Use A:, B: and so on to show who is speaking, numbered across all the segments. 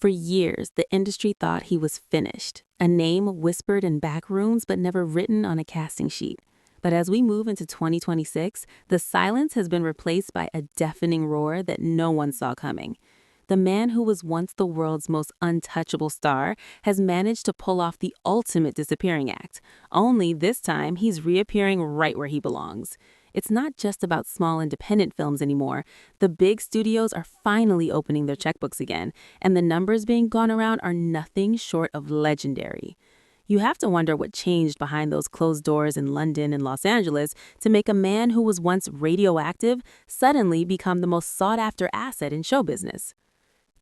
A: For years, the industry thought he was finished, a name whispered in back rooms but never written on a casting sheet. But as we move into 2026, the silence has been replaced by a deafening roar that no one saw coming. The man who was once the world's most untouchable star has managed to pull off the ultimate disappearing act, only this time he's reappearing right where he belongs. It's not just about small independent films anymore. The big studios are finally opening their checkbooks again, and the numbers being gone around are nothing short of legendary. You have to wonder what changed behind those closed doors in London and Los Angeles to make a man who was once radioactive suddenly become the most sought-after asset in show business.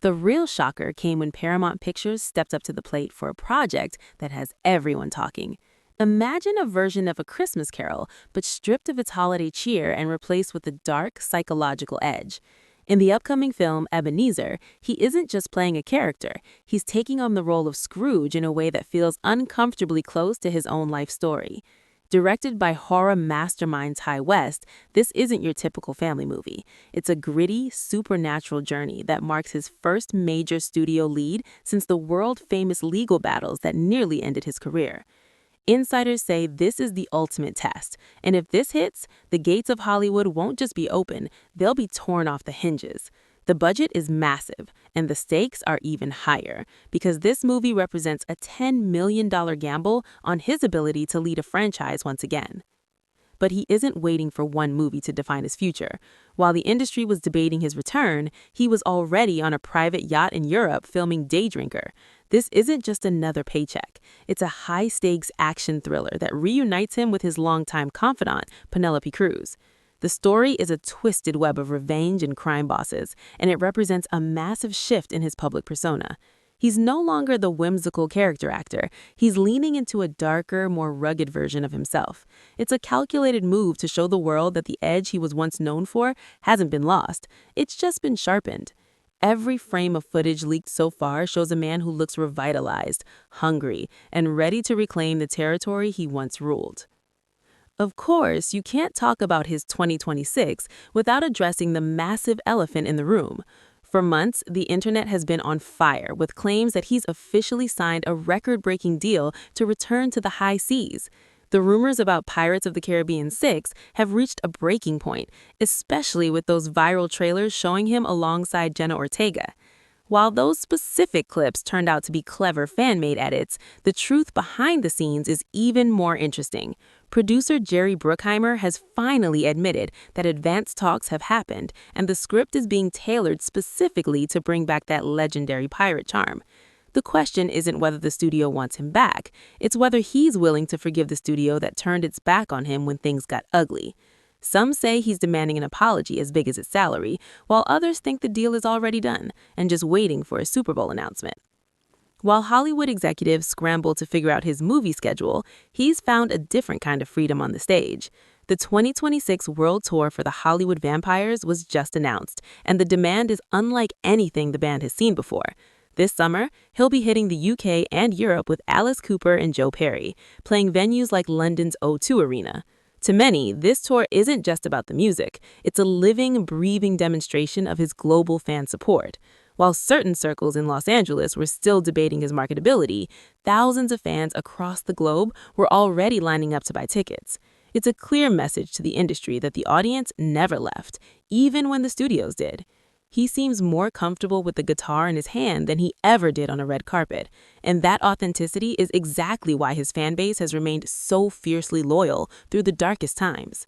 A: The real shocker came when Paramount Pictures stepped up to the plate for a project that has everyone talking. Imagine a version of A Christmas Carol, but stripped of its holiday cheer and replaced with a dark, psychological edge. In the upcoming film Ebenezer, he isn't just playing a character, he's taking on the role of Scrooge in a way that feels uncomfortably close to his own life story. Directed by horror mastermind Ty West, this isn't your typical family movie. It's a gritty, supernatural journey that marks his first major studio lead since the world-famous legal battles that nearly ended his career. Insiders say this is the ultimate test, and if this hits, the gates of Hollywood won't just be open, they'll be torn off the hinges. The budget is massive, and the stakes are even higher, because this movie represents a $10 million gamble on his ability to lead a franchise once again. But he isn't waiting for one movie to define his future. While the industry was debating his return, he was already on a private yacht in Europe filming Daydrinker. This isn't just another paycheck. It's a high-stakes action thriller that reunites him with his longtime confidant, Penelope Cruz. The story is a twisted web of revenge and crime bosses, and it represents a massive shift in his public persona. He's no longer the whimsical character actor. He's leaning into a darker, more rugged version of himself. It's a calculated move to show the world that the edge he was once known for hasn't been lost. It's just been sharpened. Every frame of footage leaked so far shows a man who looks revitalized, hungry, and ready to reclaim the territory he once ruled. Of course, you can't talk about his 2026 without addressing the massive elephant in the room. For months, the internet has been on fire with claims that he's officially signed a record-breaking deal to return to the high seas. The rumors about Pirates of the Caribbean 6 have reached a breaking point, especially with those viral trailers showing him alongside Jenna Ortega. While those specific clips turned out to be clever fan-made edits, the truth behind the scenes is even more interesting. Producer Jerry Bruckheimer has finally admitted that advanced talks have happened, and the script is being tailored specifically to bring back that legendary pirate charm. The question isn't whether the studio wants him back, it's whether he's willing to forgive the studio that turned its back on him when things got ugly. Some say he's demanding an apology as big as his salary, while others think the deal is already done and just waiting for a Super Bowl announcement. While Hollywood executives scramble to figure out his movie schedule, he's found a different kind of freedom on the stage. The 2026 World Tour for the Hollywood Vampires was just announced, and the demand is unlike anything the band has seen before. This summer, he'll be hitting the UK and Europe with Alice Cooper and Joe Perry, playing venues like London's O2 Arena. To many, this tour isn't just about the music. It's a living, breathing demonstration of his global fan support. While certain circles in Los Angeles were still debating his marketability, thousands of fans across the globe were already lining up to buy tickets. It's a clear message to the industry that the audience never left, even when the studios did. He seems more comfortable with the guitar in his hand than he ever did on a red carpet, and that authenticity is exactly why his fan base has remained so fiercely loyal through the darkest times.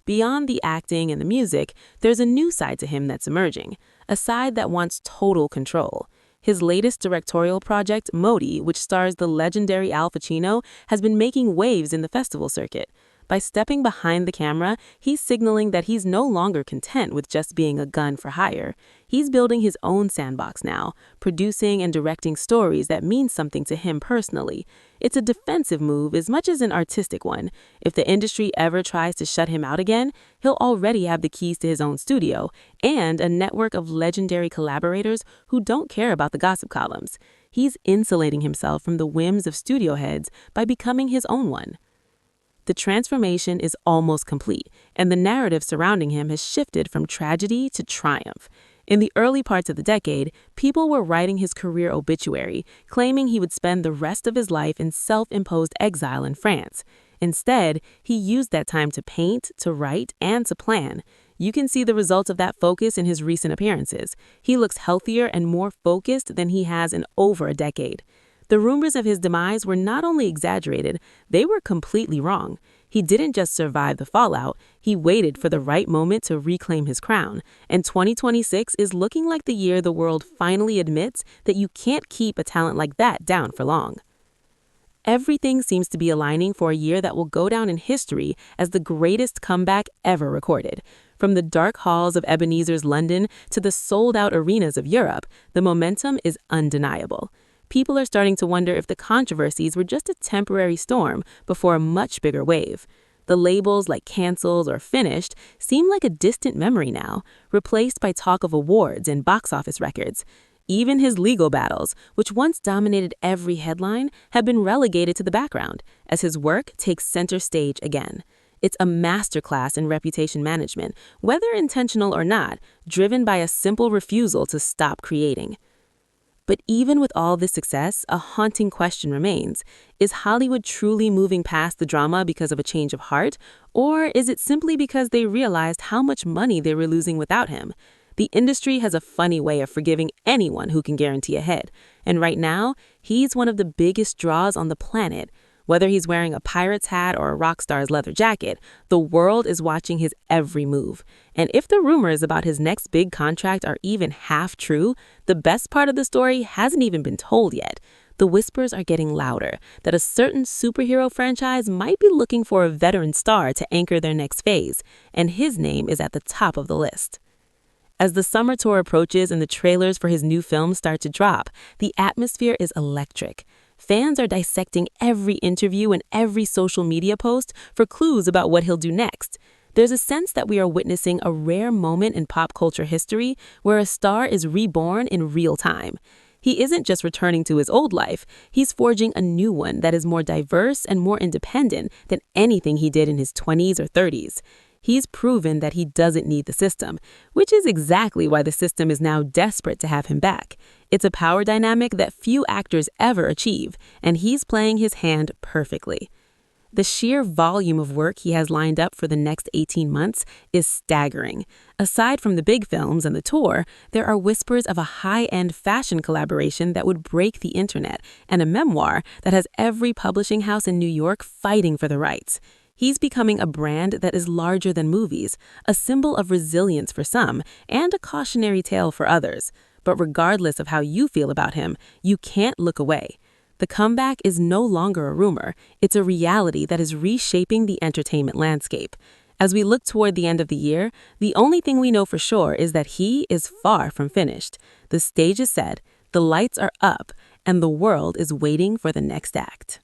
A: Beyond the acting and the music, there's a new side to him that's emerging, a side that wants total control. His latest directorial project, Modi, which stars the legendary Al Pacino, has been making waves in the festival circuit. By stepping behind the camera, he's signaling that he's no longer content with just being a gun for hire. He's building his own sandbox now, producing and directing stories that mean something to him personally. It's a defensive move as much as an artistic one. If the industry ever tries to shut him out again, he'll already have the keys to his own studio and a network of legendary collaborators who don't care about the gossip columns. He's insulating himself from the whims of studio heads by becoming his own one. The transformation is almost complete, and the narrative surrounding him has shifted from tragedy to triumph. In the early parts of the decade, people were writing his career obituary, claiming he would spend the rest of his life in self-imposed exile in France. Instead, he used that time to paint, to write, and to plan. You can see the results of that focus in his recent appearances. He looks healthier and more focused than he has in over a decade. The rumors of his demise were not only exaggerated, they were completely wrong. He didn't just survive the fallout, he waited for the right moment to reclaim his crown. And 2026 is looking like the year the world finally admits that you can't keep a talent like that down for long. Everything seems to be aligning for a year that will go down in history as the greatest comeback ever recorded. From the dark halls of Ebenezer's London to the sold-out arenas of Europe, the momentum is undeniable. People are starting to wonder if the controversies were just a temporary storm before a much bigger wave. The labels like canceled or finished seem like a distant memory now, replaced by talk of awards and box office records. Even his legal battles, which once dominated every headline, have been relegated to the background as his work takes center stage again. It's a masterclass in reputation management, whether intentional or not, driven by a simple refusal to stop creating. But even with all this success, a haunting question remains. Is Hollywood truly moving past the drama because of a change of heart? Or is it simply because they realized how much money they were losing without him? The industry has a funny way of forgiving anyone who can guarantee a hit. And right now, he's one of the biggest draws on the planet. Whether he's wearing a pirate's hat or a rock star's leather jacket, the world is watching his every move. And if the rumors about his next big contract are even half true, the best part of the story hasn't even been told yet. The whispers are getting louder that a certain superhero franchise might be looking for a veteran star to anchor their next phase, and his name is at the top of the list. As the summer tour approaches and the trailers for his new film start to drop, the atmosphere is electric. Fans are dissecting every interview and every social media post for clues about what he'll do next. There's a sense that we are witnessing a rare moment in pop culture history where a star is reborn in real time. He isn't just returning to his old life, he's forging a new one that is more diverse and more independent than anything he did in his 20s or 30s. He's proven that he doesn't need the system, which is exactly why the system is now desperate to have him back. It's a power dynamic that few actors ever achieve, and he's playing his hand perfectly. The sheer volume of work he has lined up for the next 18 months is staggering. Aside from the big films and the tour, there are whispers of a high-end fashion collaboration that would break the internet and a memoir that has every publishing house in New York fighting for the rights. He's becoming a brand that is larger than movies, a symbol of resilience for some, and a cautionary tale for others. But regardless of how you feel about him, you can't look away. The comeback is no longer a rumor, it's a reality that is reshaping the entertainment landscape. As we look toward the end of the year, the only thing we know for sure is that he is far from finished. The stage is set, the lights are up, and the world is waiting for the next act.